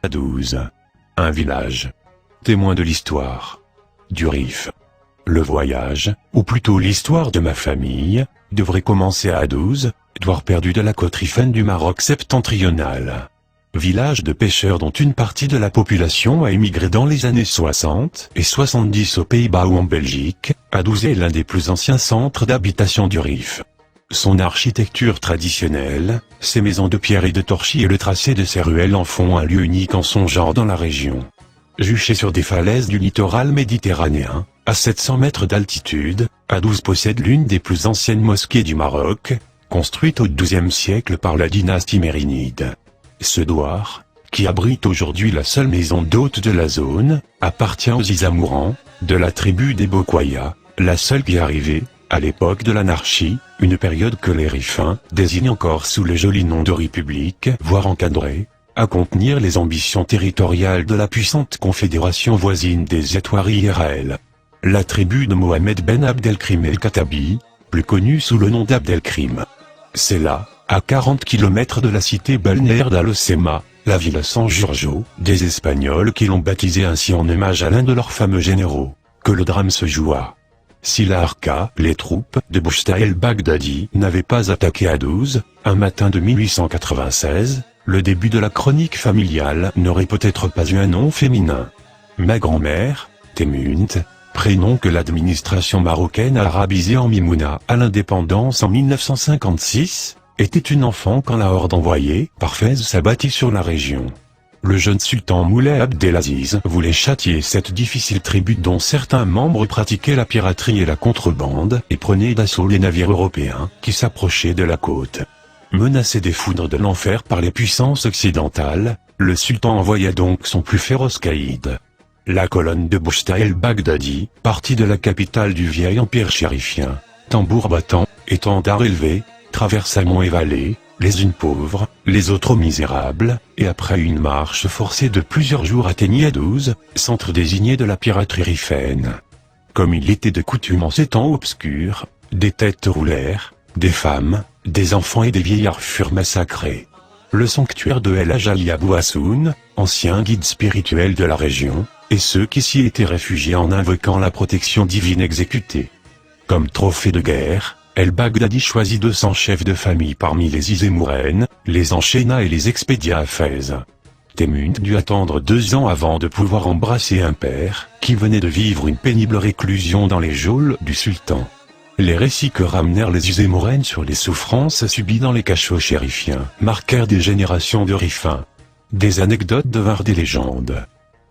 Adouze. Un village. Témoin de l'histoire. Du Rif. Le voyage, ou plutôt l'histoire de ma famille, devrait commencer à Adouze, douar perdu de la côte rifane du Maroc septentrional. Village de pêcheurs dont une partie de la population a émigré dans les années 60 et 70 aux Pays-Bas ou en Belgique, Adouze est l'un des plus anciens centres d'habitation du Rif. Son architecture traditionnelle, ses maisons de pierre et de torchis et le tracé de ses ruelles en font un lieu unique en son genre dans la région. Juché sur des falaises du littoral méditerranéen, à 700 mètres d'altitude, Adouze possède l'une des plus anciennes mosquées du Maroc, construite au XIIe siècle par la dynastie mérinide. Ce douar, qui abrite aujourd'hui la seule maison d'hôte de la zone, appartient aux Isamourans, de la tribu des Bokoya, la seule qui est arrivée, à l'époque de l'anarchie, une période que les Rifins désignent encore sous le joli nom de République, voire encadrée, à contenir les ambitions territoriales de la puissante confédération voisine des Étoiries Israël. La tribu de Mohamed Ben Abdelkrim el-Khattabi, plus connue sous le nom d'Abdelkrim. C'est là, à 40 km de la cité balnéaire d'Al-Hoceima, la ville San Giorgio, des Espagnols qui l'ont baptisé ainsi en hommage à l'un de leurs fameux généraux, que le drame se joua. Si la Harka, les troupes de Bouchta el-Baghdadi, n'avaient pas attaqué Adouze, un matin de 1896, le début de la chronique familiale n'aurait peut-être pas eu un nom féminin. Ma grand-mère, Temunt, prénom que l'administration marocaine a arabisé en Mimouna à l'indépendance en 1956, était une enfant quand la horde envoyée par Fès s'abattit sur la région. Le jeune sultan Moulay Abdelaziz voulait châtier cette difficile tribu dont certains membres pratiquaient la piraterie et la contrebande et prenaient d'assaut les navires européens qui s'approchaient de la côte. Menacé des foudres de l'enfer par les puissances occidentales, le sultan envoya donc son plus féroce caïd. La colonne de Bouchta el-Baghdadi, partie de la capitale du vieil empire chérifien, tambour battant, étendard élevé, traversa monts et vallées, les unes pauvres, les autres misérables, et après une marche forcée de plusieurs jours atteignit Adouze, centre désigné de la piraterie rifane. Comme il était de coutume en ces temps obscurs, des têtes roulèrent, des femmes, des enfants et des vieillards furent massacrés. Le sanctuaire de El Hadj Abou Hassoun, ancien guide spirituel de la région, et ceux qui s'y étaient réfugiés en invoquant la protection divine exécutée. Comme trophée de guerre, El-Baghdadi choisit 200 chefs de famille parmi les Isémourènes, les enchaîna et les expédia à Fès. Temunt dut attendre 2 ans avant de pouvoir embrasser un père, qui venait de vivre une pénible réclusion dans les geôles du sultan. Les récits que ramenèrent les Isémourènes sur les souffrances subies dans les cachots chérifiens marquèrent des générations de Rifins. Des anecdotes devinrent des légendes.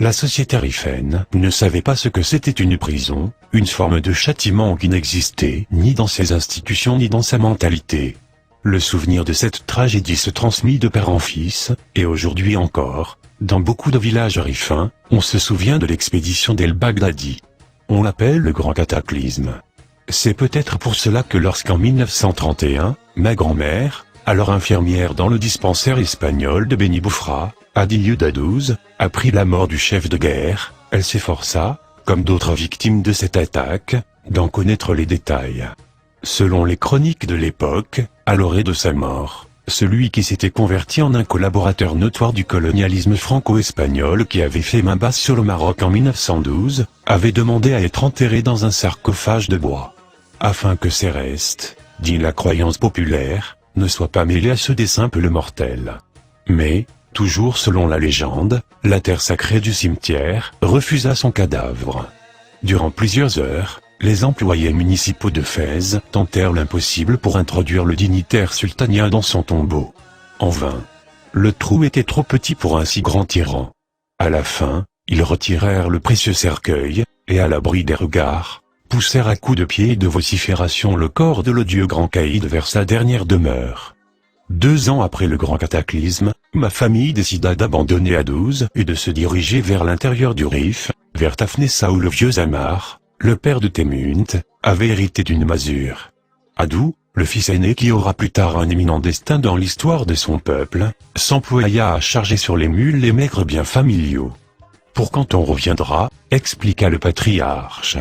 La société rifaine ne savait pas ce que c'était une prison, une forme de châtiment qui n'existait ni dans ses institutions ni dans sa mentalité. Le souvenir de cette tragédie se transmit de père en fils, et aujourd'hui encore, dans beaucoup de villages rifins, on se souvient de l'expédition d'El-Baghdadi. On l'appelle le grand cataclysme. C'est peut-être pour cela que lorsqu'en 1931, ma grand-mère, alors infirmière dans le dispensaire espagnol de Beni Boufra, à 10 lieues d'Adouze, apprit la mort du chef de guerre, elle s'efforça, comme d'autres victimes de cette attaque, d'en connaître les détails. Selon les chroniques de l'époque, à l'orée de sa mort, celui qui s'était converti en un collaborateur notoire du colonialisme franco-espagnol qui avait fait main basse sur le Maroc en 1912, avait demandé à être enterré dans un sarcophage de bois. Afin que ses restes, dit la croyance populaire, ne soient pas mêlés à ceux des simples mortels. Mais, toujours selon la légende, la terre sacrée du cimetière refusa son cadavre. Durant plusieurs heures, les employés municipaux de Fès tentèrent l'impossible pour introduire le dignitaire sultanien dans son tombeau. En vain. Le trou était trop petit pour un si grand tyran. À la fin, ils retirèrent le précieux cercueil, et à l'abri des regards, poussèrent à coups de pied et de vocifération le corps de l'odieux grand caïd vers sa dernière demeure. 2 ans après le grand cataclysme, ma famille décida d'abandonner Adouze et de se diriger vers l'intérieur du Rif, vers Tafnessa où le vieux Amar, le père de Temunt, avait hérité d'une masure. Adou, le fils aîné qui aura plus tard un éminent destin dans l'histoire de son peuple, s'employa à charger sur les mules les maigres biens familiaux. Pour quand on reviendra, expliqua le patriarche.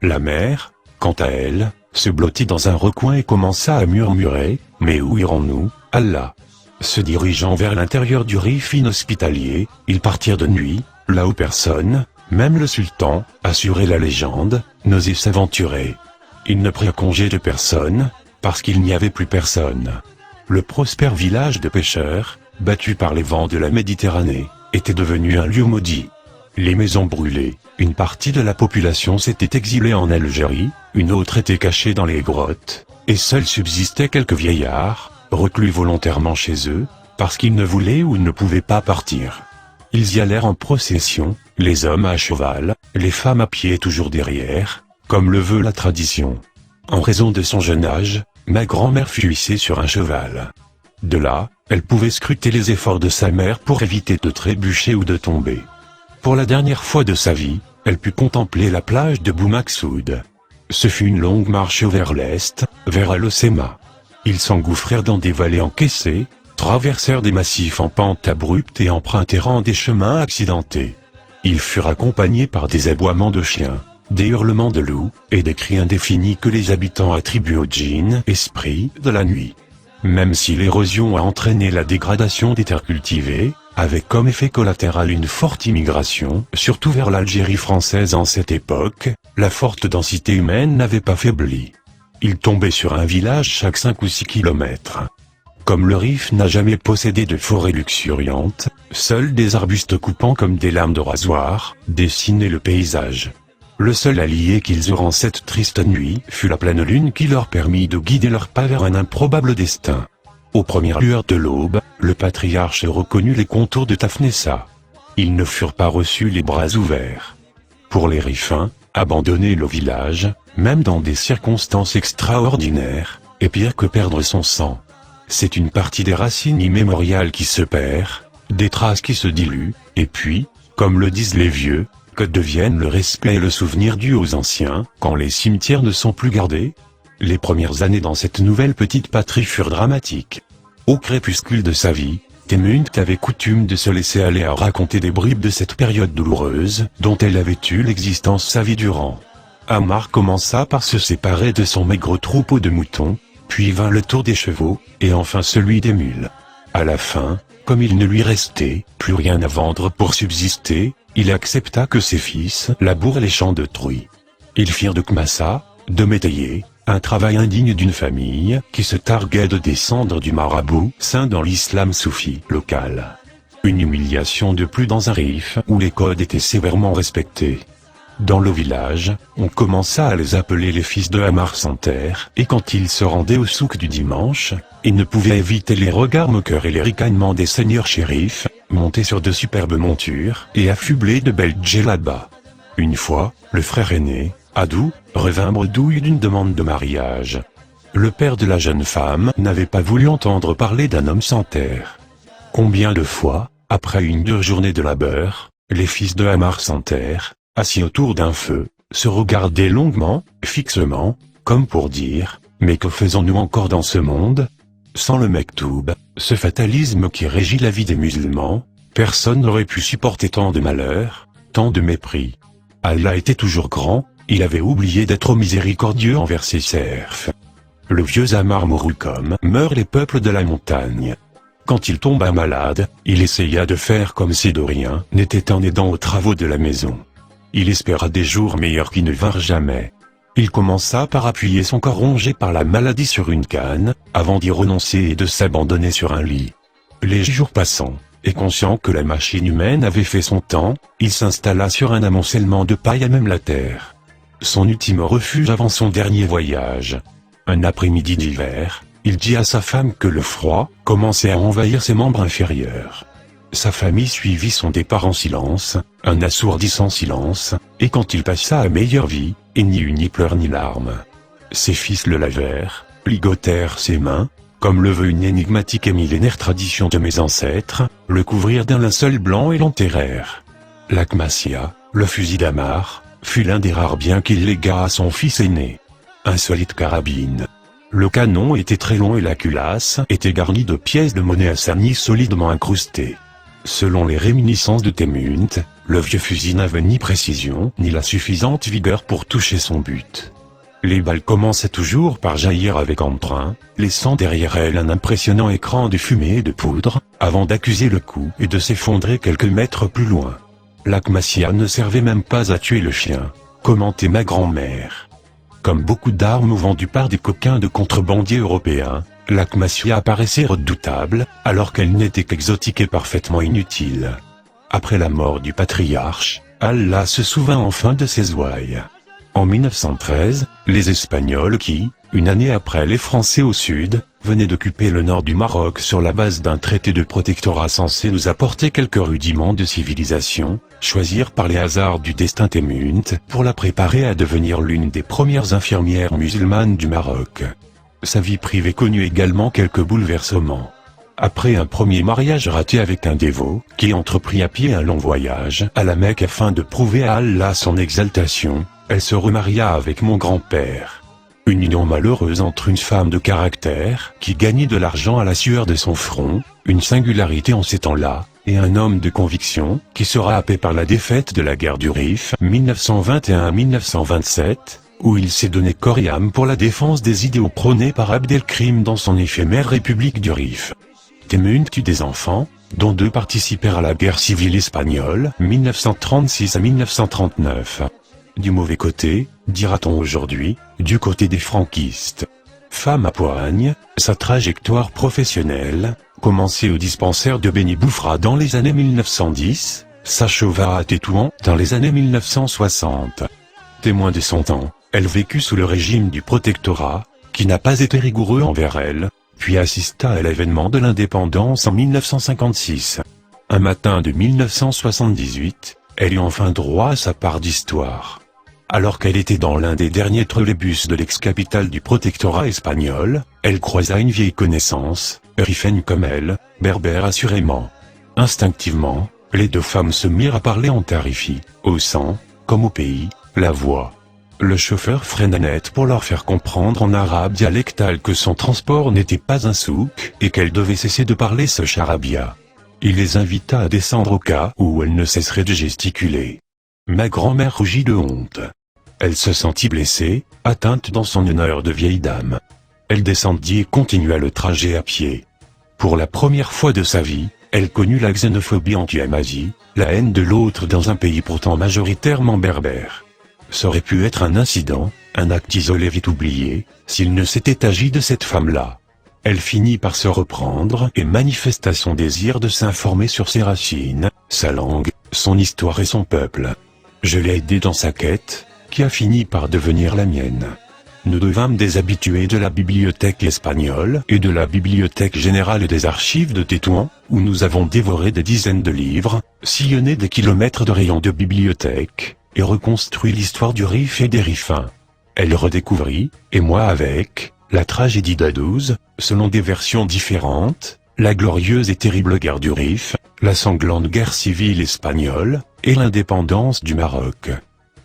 La mère, quant à elle, se blottit dans un recoin et commença à murmurer, « Mais où irons-nous, Allah ?» Se dirigeant vers l'intérieur du Rif inhospitalier, ils partirent de nuit, là où personne, même le sultan, assurait la légende, n'osait s'aventurer. Ils ne prirent congé de personne, parce qu'il n'y avait plus personne. Le prospère village de pêcheurs, battu par les vents de la Méditerranée, était devenu un lieu maudit. Les maisons brûlaient, une partie de la population s'était exilée en Algérie, une autre était cachée dans les grottes, et seuls subsistaient quelques vieillards, reclus volontairement chez eux, parce qu'ils ne voulaient ou ne pouvaient pas partir. Ils y allèrent en procession, les hommes à cheval, les femmes à pied toujours derrière, comme le veut la tradition. En raison de son jeune âge, ma grand-mère fut hissée sur un cheval. De là, elle pouvait scruter les efforts de sa mère pour éviter de trébucher ou de tomber. Pour la dernière fois de sa vie, elle put contempler la plage de Boumaksoud. Ce fut une longue marche vers l'est, vers Al-Hoceima. Ils s'engouffrèrent dans des vallées encaissées, traversèrent des massifs en pente abrupte et empruntèrent des chemins accidentés. Ils furent accompagnés par des aboiements de chiens, des hurlements de loups, et des cris indéfinis que les habitants attribuent au djinn, esprit de la nuit. Même si l'érosion a entraîné la dégradation des terres cultivées, avec comme effet collatéral une forte immigration, surtout vers l'Algérie française en cette époque, la forte densité humaine n'avait pas faibli. Ils tombaient sur un village chaque 5 ou 6 kilomètres. Comme le Rif n'a jamais possédé de forêt luxuriante, seuls des arbustes coupants comme des lames de rasoir dessinaient le paysage. Le seul allié qu'ils eurent en cette triste nuit fut la pleine lune qui leur permit de guider leurs pas vers un improbable destin. Aux premières lueurs de l'aube, le patriarche reconnut les contours de Tafnessa. Ils ne furent pas reçus les bras ouverts. Pour les Rifins, abandonner le village, même dans des circonstances extraordinaires, est pire que perdre son sang. C'est une partie des racines immémoriales qui se perd, des traces qui se diluent, et puis, comme le disent les vieux, que deviennent le respect et le souvenir dû aux anciens, quand les cimetières ne sont plus gardés? Les premières années dans cette nouvelle petite patrie furent dramatiques. Au crépuscule de sa vie, Temünt avait coutume de se laisser aller à raconter des bribes de cette période douloureuse, dont elle avait eu l'existence sa vie durant. Ammar commença par se séparer de son maigre troupeau de moutons, puis vint le tour des chevaux, et enfin celui des mules. À la fin, comme il ne lui restait plus rien à vendre pour subsister, il accepta que ses fils labourent les champs de truie. Ils firent de Kmassa, de métayer, un travail indigne d'une famille qui se targuait de descendre du marabout saint dans l'islam soufi local. Une humiliation de plus dans un Rif où les codes étaient sévèrement respectés. Dans le village, on commença à les appeler les fils de Ammar sans terre, et quand ils se rendaient au souk du dimanche, ils ne pouvaient éviter les regards moqueurs et les ricanements des seigneurs shérifs, montés sur de superbes montures et affublés de belles djellabas. Une fois, le frère aîné, Adou, revint bredouille d'une demande de mariage. Le père de la jeune femme n'avait pas voulu entendre parler d'un homme sans terre. Combien de fois, après une dure journée de labeur, les fils de Ammar sans terre, assis autour d'un feu, se regardaient longuement, fixement, comme pour dire « Mais que faisons-nous encore dans ce monde ?» Sans le mektoub, ce fatalisme qui régit la vie des musulmans, personne n'aurait pu supporter tant de malheur, tant de mépris. Allah était toujours grand, il avait oublié d'être miséricordieux envers ses serfs. Le vieux Ammar mourut comme meurent les peuples de la montagne. Quand il tomba malade, il essaya de faire comme si de rien n'était en aidant aux travaux de la maison. Il espéra des jours meilleurs qui ne vinrent jamais. Il commença par appuyer son corps rongé par la maladie sur une canne, avant d'y renoncer et de s'abandonner sur un lit. Les jours passant, et conscient que la machine humaine avait fait son temps, il s'installa sur un amoncellement de paille à même la terre. Son ultime refuge avant son dernier voyage. Un après-midi d'hiver, il dit à sa femme que le froid commençait à envahir ses membres inférieurs. Sa famille suivit son départ en silence, un assourdissant silence, et quand il passa à meilleure vie, il n'y eut ni pleurs ni larmes. Ses fils le lavèrent, ligotèrent ses mains, comme le veut une énigmatique et millénaire tradition de mes ancêtres, le couvrirent d'un linceul blanc et l'enterrèrent. L'Akmassia, le fusil d'Ammar, fut l'un des rares biens qu'il légua à son fils aîné. Insolite carabine. Le canon était très long et la culasse était garnie de pièces de monnaie assainies solidement incrustées. Selon les réminiscences de Temünt, le vieux fusil n'avait ni précision ni la suffisante vigueur pour toucher son but. Les balles commençaient toujours par jaillir avec entrain, laissant derrière elles un impressionnant écran de fumée et de poudre, avant d'accuser le coup et de s'effondrer quelques mètres plus loin. L'Akmasia ne servait même pas à tuer le chien, commentait ma grand-mère. Comme beaucoup d'armes vendues par des coquins de contrebandiers européens, l'Akmasia apparaissait redoutable, alors qu'elle n'était qu'exotique et parfaitement inutile. Après la mort du patriarche, Allah se souvint enfin de ses ouailles. En 1913, les Espagnols qui, une année après les Français au sud, venaient d'occuper le nord du Maroc sur la base d'un traité de protectorat censé nous apporter quelques rudiments de civilisation, choisirent par les hasards du destin Temünt pour la préparer à devenir l'une des premières infirmières musulmanes du Maroc. Sa vie privée connut également quelques bouleversements. Après un premier mariage raté avec un dévot, qui entreprit à pied un long voyage à la Mecque afin de prouver à Allah son exaltation, elle se remaria avec mon grand-père. Une union malheureuse entre une femme de caractère, qui gagnait de l'argent à la sueur de son front, une singularité en ces temps-là, et un homme de conviction, qui sera happé par la défaite de la guerre du Rif, 1921-1927, où il s'est donné corps et âme pour la défense des idéaux prônés par Abdelkrim dans son éphémère République du Rif. Temünt eut des enfants, dont 2 participèrent à la guerre civile espagnole, 1936 à 1939. Du mauvais côté, dira-t-on aujourd'hui, du côté des franquistes. Femme à poigne, sa trajectoire professionnelle, commencée au dispensaire de Beni Boufra dans les années 1910, s'acheva à Tétouan dans les années 1960. Témoin de son temps, elle vécut sous le régime du protectorat, qui n'a pas été rigoureux envers elle, puis assista à l'avènement de l'indépendance en 1956. Un matin de 1978, elle eut enfin droit à sa part d'histoire. Alors qu'elle était dans l'un des derniers trolleybus de l'ex-capitale du protectorat espagnol, elle croisa une vieille connaissance, riffaine comme elle, berbère assurément. Instinctivement, les 2 femmes se mirent à parler en tarifi, haussant, comme au pays, la voix. Le chauffeur freina net pour leur faire comprendre en arabe dialectal que son transport n'était pas un souk et qu'elle devait cesser de parler ce charabia. Il les invita à descendre au cas où elle ne cesserait de gesticuler. Ma grand-mère rougit de honte. Elle se sentit blessée, atteinte dans son honneur de vieille dame. Elle descendit et continua le trajet à pied. Pour la première fois de sa vie, elle connut la xénophobie anti-Amazi, la haine de l'autre dans un pays pourtant majoritairement berbère. Ça aurait pu être un incident, un acte isolé vite oublié, s'il ne s'était agi de cette femme-là. Elle finit par se reprendre et manifesta son désir de s'informer sur ses racines, sa langue, son histoire et son peuple. Je l'ai aidée dans sa quête, qui a fini par devenir la mienne. Nous devînmes des habitués de la bibliothèque espagnole et de la bibliothèque générale des archives de Tétouan, où nous avons dévoré des dizaines de livres, sillonné des kilomètres de rayons de bibliothèque, et reconstruit l'histoire du Rif et des Riffins. Elle redécouvrit, et moi avec, la tragédie d'A12, selon des versions différentes, la glorieuse et terrible guerre du Rif, la sanglante guerre civile espagnole, et l'indépendance du Maroc.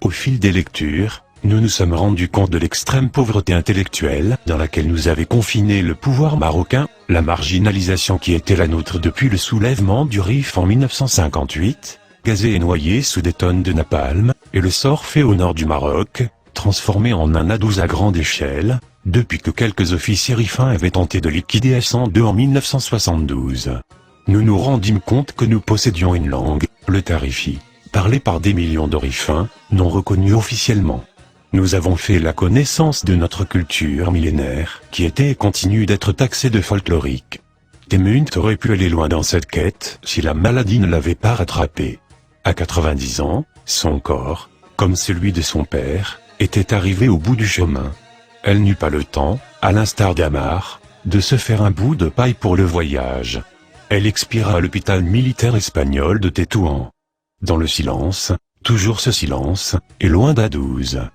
Au fil des lectures, nous nous sommes rendus compte de l'extrême pauvreté intellectuelle dans laquelle nous avait confiné le pouvoir marocain, la marginalisation qui était la nôtre depuis le soulèvement du Rif en 1958, gazé et noyé sous des tonnes de napalm, et le sort fait au nord du Maroc, transformé en un A12 à grande échelle, depuis que quelques officiers rifains avaient tenté de liquider S102 en 1972. Nous nous rendîmes compte que nous possédions une langue, le tarifi, parlée par des millions de rifains, non reconnus officiellement. Nous avons fait la connaissance de notre culture millénaire, qui était et continue d'être taxée de folklorique. Temünt aurait pu aller loin dans cette quête, si la maladie ne l'avait pas rattrapé. À 90 ans, son corps, comme celui de son père, était arrivé au bout du chemin. Elle n'eut pas le temps, à l'instar d'Amar, de se faire un bout de paille pour le voyage. Elle expira à l'hôpital militaire espagnol de Tétouan. Dans le silence, toujours ce silence, et loin d'A12.